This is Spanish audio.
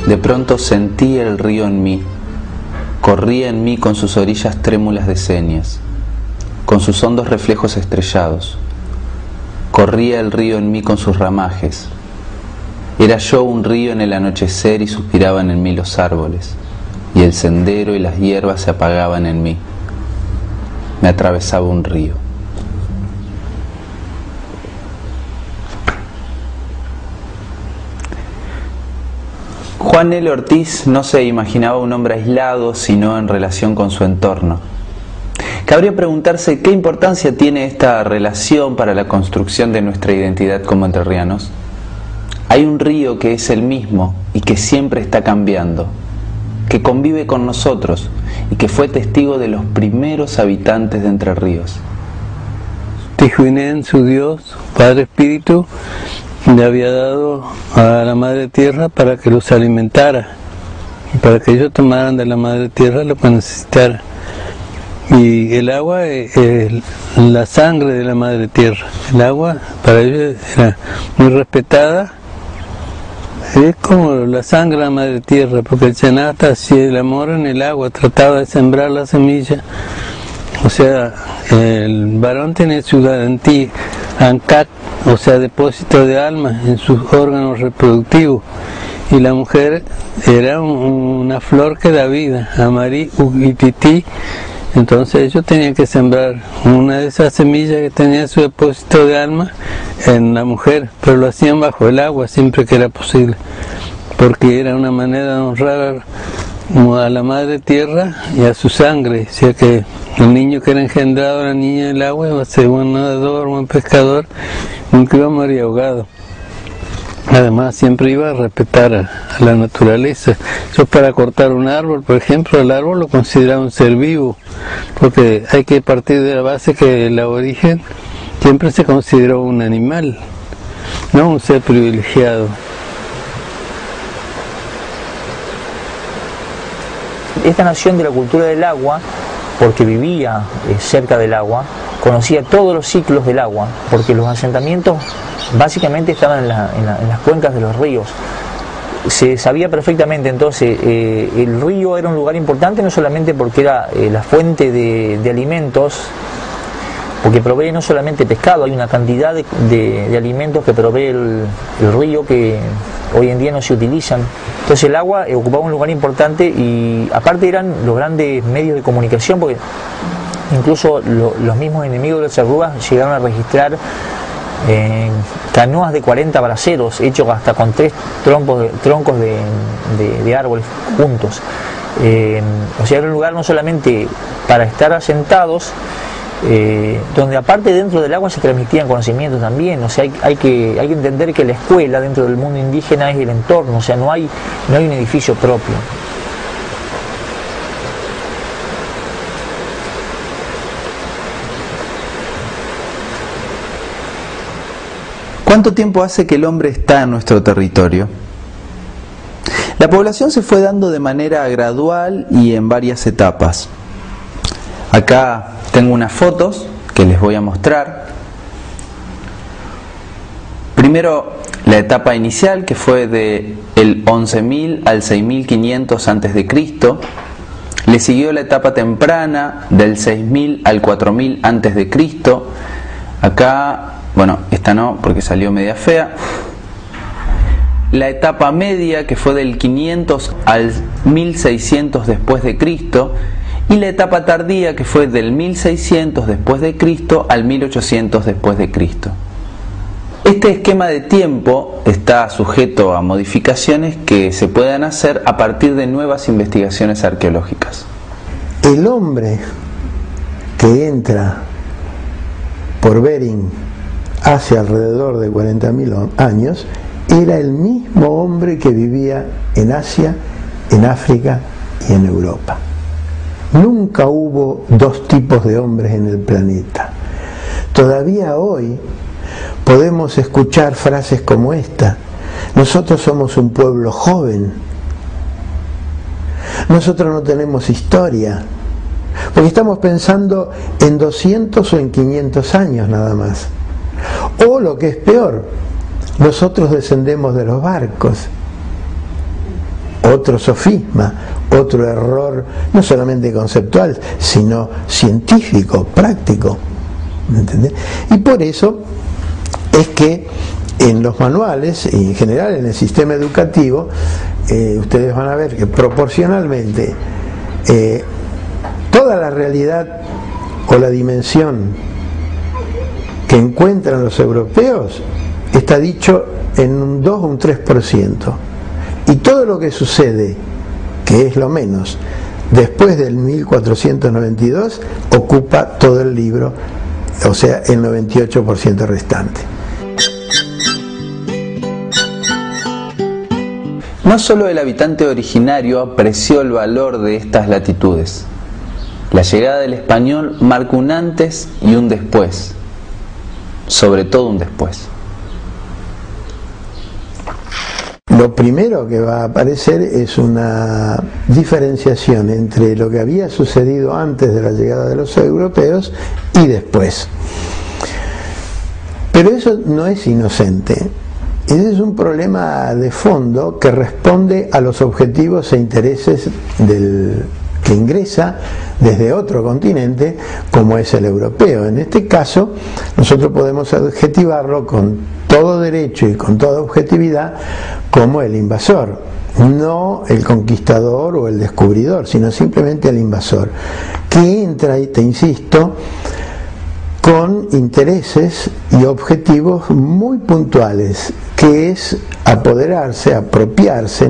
De pronto sentí el río en mí, corría en mí con sus orillas trémulas de señas, con sus hondos reflejos estrellados. Corría el río en mí con sus ramajes. Era yo un río en el anochecer y suspiraban en mí los árboles, y el sendero y las hierbas se apagaban en mí. Me atravesaba un río. Juan L. Ortiz no se imaginaba un hombre aislado, sino en relación con su entorno. Cabría preguntarse qué importancia tiene esta relación para la construcción de nuestra identidad como entrerrianos. Hay un río que es el mismo y que siempre está cambiando, que convive con nosotros y que fue testigo de los primeros habitantes de Entre Ríos. Tijuinen, su Dios, Padre Espíritu, le había dado a la Madre Tierra para que los alimentara, para que ellos tomaran de la Madre Tierra lo que necesitaran. Y el agua es la sangre de la Madre Tierra. El agua para ellos era muy respetada. Es como la sangre de la Madre Tierra, porque el Senata hacía el amor en el agua, trataba de sembrar la semilla. O sea, el varón tiene su garantía, Ankat, o sea, depósito de alma en sus órganos reproductivos. Y la mujer era una flor que da vida, Amarí Ugititi. Entonces ellos tenían que sembrar una de esas semillas que tenía su depósito de alma en la mujer, pero lo hacían bajo el agua siempre que era posible, porque era una manera de honrar a la Madre Tierra y a su sangre. O sea que el niño que era engendrado, la niña del agua, iba a ser buen nadador, buen pescador, nunca iba a morir ahogado. Además siempre iba a respetar a la naturaleza. Eso para cortar un árbol, por ejemplo, el árbol lo consideraba un ser vivo, porque hay que partir de la base que el aborigen siempre se consideró un animal, no un ser privilegiado. Esta nación de la cultura del agua, porque vivía cerca del agua, conocía todos los ciclos del agua, porque los asentamientos básicamente estaban en las cuencas de los ríos. Se sabía perfectamente entonces, el río era un lugar importante no solamente porque era la fuente de alimentos, porque provee no solamente pescado, hay una cantidad de alimentos que provee el río que hoy en día no se utilizan. Entonces el agua ocupaba un lugar importante y aparte eran los grandes medios de comunicación, porque incluso los mismos enemigos de los charrúas llegaron a registrar canoas de 40 braceros hechos hasta con 3 troncos de árboles juntos. O sea, era un lugar no solamente para estar asentados, donde aparte dentro del agua se transmitían conocimientos también. O sea, hay que entender que la escuela dentro del mundo indígena es el entorno, o sea, no hay un edificio propio. ¿Cuánto tiempo hace que el hombre está en nuestro territorio? La población se fue dando de manera gradual y en varias etapas. Acá tengo unas fotos que les voy a mostrar. Primero la etapa inicial, que fue de el 11.000 al 6.500 a.C. Le siguió la etapa temprana del 6.000 al 4.000 a.C. Acá, bueno, esta no porque salió media fea. La etapa media, que fue del 500 al 1600 después de Cristo, y la etapa tardía, que fue del 1600 después de Cristo al 1800 después de Cristo. Este esquema de tiempo está sujeto a modificaciones que se puedan hacer a partir de nuevas investigaciones arqueológicas. El hombre que entra por Bering hace alrededor de 40.000 años era el mismo hombre que vivía en Asia, en África y en Europa. Nunca hubo dos tipos de hombres en el planeta. Todavía hoy podemos escuchar frases como esta: nosotros somos un pueblo joven, nosotros no tenemos historia, porque estamos pensando en 200 o en 500 años nada más. O lo que es peor, nosotros descendemos de los barcos. Otro sofisma, otro error, no solamente conceptual, sino científico, práctico. ¿Entendés? Y por eso es que en los manuales y en general en el sistema educativo ustedes van a ver que proporcionalmente toda la realidad o la dimensión que encuentran los europeos está dicho en un 2 o un 3%, y todo lo que sucede, que es lo menos, después del 1492 ocupa todo el libro, o sea, el 98% restante. No solo el habitante originario apreció el valor de estas latitudes. La llegada del español marca un antes y un después, sobre todo un después. Lo primero que va a aparecer es una diferenciación entre lo que había sucedido antes de la llegada de los europeos y después. Pero eso no es inocente. Ese es un problema de fondo que responde a los objetivos e intereses del que ingresa desde otro continente, como es el europeo. En este caso, nosotros podemos adjetivarlo con todo derecho y con toda objetividad como el invasor, no el conquistador o el descubridor, sino simplemente el invasor, que entra, y te insisto, con intereses y objetivos muy puntuales, que es apoderarse, apropiarse,